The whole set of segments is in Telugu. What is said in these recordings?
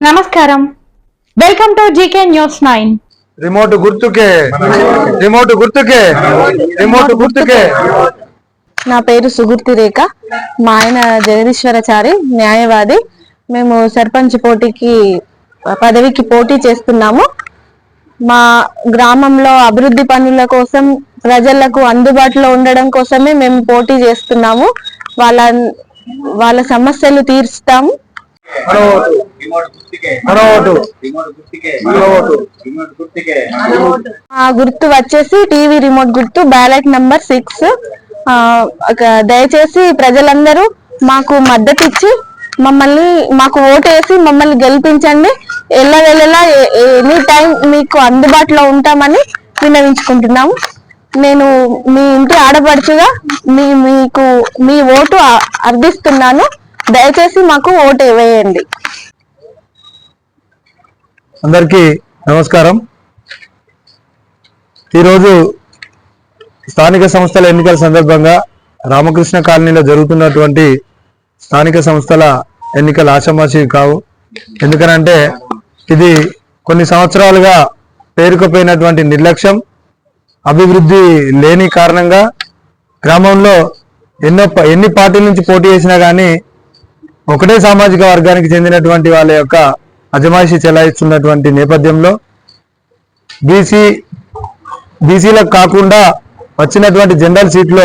నమస్కారం, welcome to GK news 9. Remote గుర్తుకే రిమోట్ గుర్తుకే రిమోట్ గుర్తుకే. నా పేరు సుగుర్తి రేఖ. మా ఆయన జగదీశ్వరాచారి, న్యాయవాది. మేము సర్పంచ్ పదవికి పోటీ చేస్తున్నాము. మా గ్రామంలో అభివృద్ధి పనుల కోసం, ప్రజలకు అందుబాటులో ఉండడం కోసమే మేము పోటీ చేస్తున్నాము. వాళ్ళ సమస్యలు తీర్చుతాము. ఆ గుర్తు వచ్చేసి టీవీ రిమోట్ గుర్తు, బ్యాలెట్ నంబర్ 6. దయచేసి ప్రజలందరూ మాకు మద్దతు ఇచ్చి మాకు ఓటు వేసి మమ్మల్ని గెలిపించండి. ఎల్లవేళలా ఎనీ టైం మీకు అందుబాటులో ఉంటామని విన్నవించుకుంటున్నాము. నేను మీ ఇంటి ఆడపడుచుగా మీకు మీ ఓటు అర్థిస్తున్నాను. దయచేసి మాకు ఓటు వేయండి. అందరికీ నమస్కారం. ఈరోజు స్థానిక సంస్థల ఎన్నికల సందర్భంగా రామకృష్ణ కాలనీలో జరుగుతున్నటువంటి స్థానిక సంస్థల ఎన్నికలు ఆషామాషి కావు. ఎందుకనంటే ఇది కొన్ని సంవత్సరాలుగా పేరుకుపోయినటువంటి నిర్లక్ష్యం, అభివృద్ధి లేని కారణంగా గ్రామంలో ఎన్ని పార్టీల నుంచి పోటీ చేసినా కానీ ఒకటే సామాజిక వర్గానికి చెందినటువంటి వాళ్ళ యొక్క అజమాయిషి చెలాయిస్తున్నటువంటి నేపథ్యంలో బీసీలకు కాకుండా వచ్చినటువంటి జనరల్ సీట్లో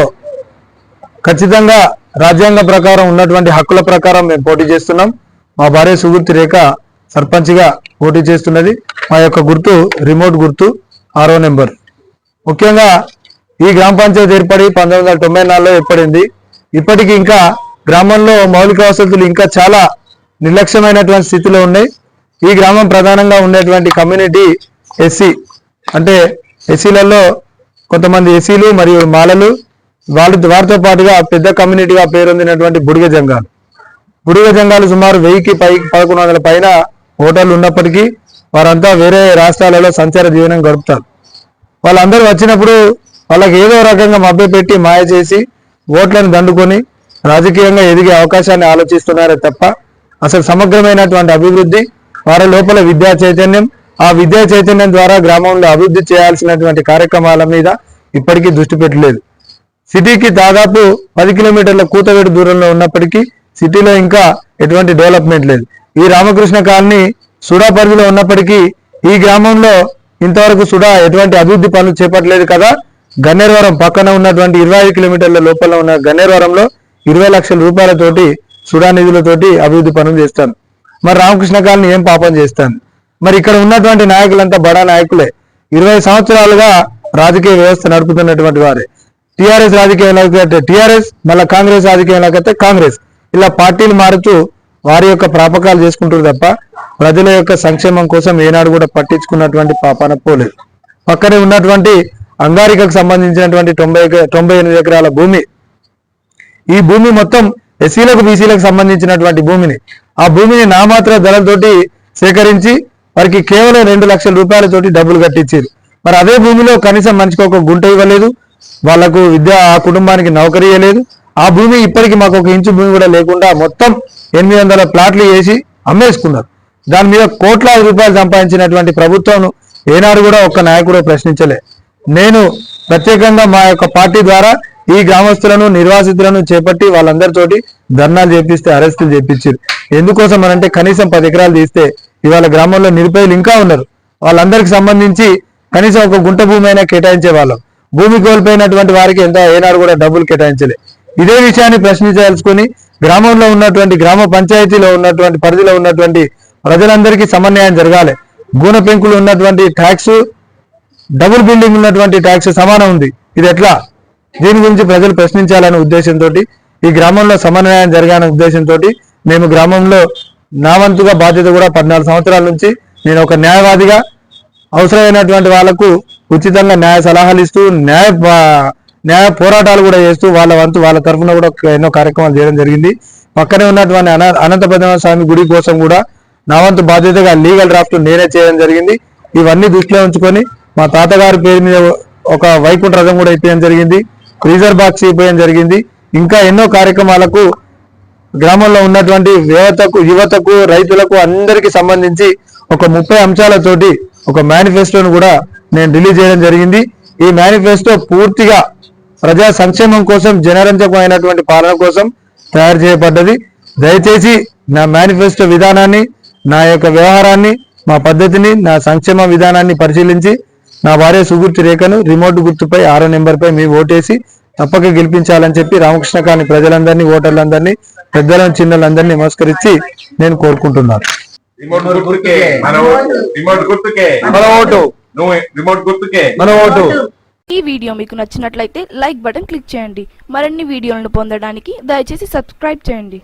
ఖచ్చితంగా రాజ్యాంగ ప్రకారం ఉన్నటువంటి హక్కుల ప్రకారం మేము పోటీ చేస్తున్నాం. మా భార్య సుగుర్తి రేఖ సర్పంచ్గా పోటీ చేస్తున్నది. మా యొక్క గుర్తు రిమోట్ గుర్తు, 6వ నెంబర్. ముఖ్యంగా ఈ గ్రామ పంచాయతీ ఏర్పడి 1994లో ఏర్పడింది. ఇప్పటికీ ఇంకా గ్రామంలో మౌలిక వసతులు ఇంకా చాలా నిర్లక్ష్యమైనటువంటి స్థితిలో ఉన్నాయి. ఈ గ్రామం ప్రధానంగా ఉండేటువంటి కమ్యూనిటీ ఎస్సీ, అంటే ఎస్సీలలో కొంతమంది ఎస్సీలు మరియు మాలలు, వారితో పాటుగా పెద్ద కమ్యూనిటీగా పేరొందినటువంటి బుడిగ జంగాలు సుమారు 1000కి 1100 పైన ఓటర్లు ఉన్నప్పటికీ వారంతా వేరే రాష్ట్రాలలో సంచార జీవనం గడుపుతారు. వాళ్ళందరూ వచ్చినప్పుడు వాళ్ళకి ఏదో రకంగా మభ్యపెట్టి మాయ చేసి ఓట్లను దండుకొని రాజకీయంగా ఎదిగే అవకాశాన్ని ఆలోచిస్తున్నారే తప్ప అసలు సమగ్రమైనటువంటి అభివృద్ధి, వారి లోపల విద్యా చైతన్యం, ఆ విద్యా చైతన్యం ద్వారా గ్రామంలో అభివృద్ధి చేయాల్సినటువంటి కార్యక్రమాల మీద ఇప్పటికీ దృష్టి పెట్టలేదు. సిటీకి దాదాపు 10 కిలోమీటర్ల కూతవేటు దూరంలో ఉన్నప్పటికీ సిటీలో ఇంకా ఎటువంటి డెవలప్మెంట్ లేదు. ఈ రామకృష్ణ కాలనీ సుడా పరిధిలో ఉన్నప్పటికీ ఈ గ్రామంలో ఇంతవరకు సుడా ఎటువంటి అభివృద్ధి పనులు చేపట్టలేదు కదా. గన్నేరవరం పక్కన ఉన్నటువంటి 25 కిలోమీటర్ల లోపల ఉన్న గన్నేరవరంలో 20 లక్షల రూపాయలతోటి సుడా నిధులతోటి అభివృద్ధి పనులు చేస్తాను. మరి రామకృష్ణ కాలనీ ఏం పాపం చేస్తాను? మరి ఇక్కడ ఉన్నటువంటి నాయకులంతా బడా నాయకులే. 20 సంవత్సరాలుగా రాజకీయ వ్యవస్థ నడుపుతున్నటువంటి వారే. టీఆర్ఎస్ రాజకీయంలోకి అయితే టీఆర్ఎస్, మళ్ళీ కాంగ్రెస్ రాజకీయంలోకి అయితే కాంగ్రెస్, ఇలా పార్టీలు మారుతూ వారి యొక్క ప్రాపకాలు చేసుకుంటారు తప్ప ప్రజల యొక్క సంక్షేమం కోసం ఏనాడు కూడా పట్టించుకున్నటువంటి పాపాన పోలేదు. పక్కనే ఉన్నటువంటి అంగారికకు సంబంధించినటువంటి 98 ఎకరాల భూమి, ఈ భూమి మొత్తం ఎస్సీలకు బీసీలకు సంబంధించినటువంటి భూమిని, ఆ భూమిని నామాత్ర ధరలతోటి సేకరించి వారికి కేవలం 2 లక్షల రూపాయలతోటి డబ్బులు కట్టించారు. మరి అదే భూమిలో కనీసం మనిషికి ఒక గుంట ఇవ్వలేదు, వాళ్లకు ఆ కుటుంబానికి నౌకరీ ఇవ్వలేదు. ఆ భూమి ఇప్పటికీ మాకు 1 ఇంచు భూమి కూడా లేకుండా మొత్తం 800 ప్లాట్లు వేసి అమ్మేసుకున్నారు. దాని మీద కోట్లాది రూపాయలు సంపాదించినటువంటి ప్రభుత్వం ఏనాడు కూడా ఒక్క నాయకుడు ప్రశ్నించలే. నేను ప్రత్యేకంగా మా యొక్క పార్టీ ద్వారా ఈ గ్రామస్తులను, నిర్వాసితులను చేపట్టి వాళ్ళందరితోటి ధర్నాలు చేపిస్తే, అరెస్టులు చేపించారు. ఎందుకోసం అనంటే కనీసం 10 ఎకరాలు తీస్తే ఇవాళ గ్రామంలో నిరుపేదలు ఇంకా ఉన్నారు. వాళ్ళందరికి సంబంధించి కనీసం ఒక గుంట భూమి అయినా కేటాయించే వాళ్ళం. భూమి కోల్పోయినటువంటి వారికి ఏనాడు కూడా డబ్బులు కేటాయించలే. ఇదే విషయాన్ని ప్రశ్నించాల్సుకొని గ్రామంలో ఉన్నటువంటి గ్రామ పంచాయతీలో ఉన్నటువంటి పరిధిలో ఉన్నటువంటి ప్రజలందరికీ సమన్వయం జరగాలి. గూన పెంకులు ఉన్నటువంటి ట్యాక్స్, డబుల్ బిల్డింగ్ ఉన్నటువంటి ట్యాక్స్ సమానం ఉంది. ఇది ఎట్లా? దీని గురించి ప్రజలు ప్రశ్నించాలనే ఉద్దేశంతో, ఈ గ్రామంలో సమన్వయం జరగాలనే ఉద్దేశంతో మేము గ్రామంలో నా వంతుగా బాధ్యత కూడా 14 సంవత్సరాల నుంచి నేను ఒక న్యాయవాదిగా అవసరమైనటువంటి వాళ్లకు ఉచితంగా న్యాయ సలహాలు ఇస్తూ న్యాయ పోరాటాలు కూడా చేస్తూ వాళ్ళ వంతు వాళ్ళ తరఫున కూడా ఎన్నో కార్యక్రమాలు చేయడం జరిగింది. పక్కనే ఉన్నటువంటి అనంత పద్మనాభ స్వామి గుడి కోసం కూడా నా వంతు బాధ్యతగా లీగల్ డ్రాఫ్ట్ నేనే చేయడం జరిగింది. ఇవన్నీ దృష్టిలో ఉంచుకొని మా తాతగారి పేరు మీద ఒక వైకుంఠ రథం కూడా ఇప్పేయడం జరిగింది, ఫ్రీజర్ బాక్స్ ఇప్పేయడం జరిగింది. ఇంకా ఎన్నో కార్యక్రమాలకు గ్రామంలో ఉన్నటువంటి యువతకు రైతులకు అందరికీ సంబంధించి ఒక 30 అంశాలతోటి ఒక మేనిఫెస్టోను కూడా నేను రిలీజ్ చేయడం జరిగింది. ఈ మేనిఫెస్టో పూర్తిగా ప్రజా సంక్షేమం కోసం, జనరంజకమైనటువంటి పాలన కోసం తయారు చేయబడ్డది. దయచేసి నా మేనిఫెస్టో విధానాన్ని, నా యొక్క వ్యవహారాన్ని, మా పద్ధతిని, నా సంక్షేమ విధానాన్ని పరిశీలించి నా భార్య సుగుర్తి రేఖను రిమోట్ గుర్తుపై 6వ నెంబర్పై మీ ఓటేసి తప్పక గెలిపించాలని చెప్పి రామకృష్ణ కాలనీ ప్రజలందరినీ, ఓటర్లందరినీ, పెద్దలను, చిన్నలందరినీ నమస్కరించి నేను కోరుకుంటున్నాను. రిమోట్ గుర్తుకే మన ఓటు, రిమోట్ గుర్తుకే మన ఓటు, నువ్వు రిమోట్ గుర్తుకే మన ఓటు. ఈ వీడియో మీకు నచ్చినట్లయితే లైక్ బటన్ క్లిక్ చేయండి. మరిన్ని వీడియోలను పొందడానికి దయచేసి సబ్స్క్రైబ్ చేయండి.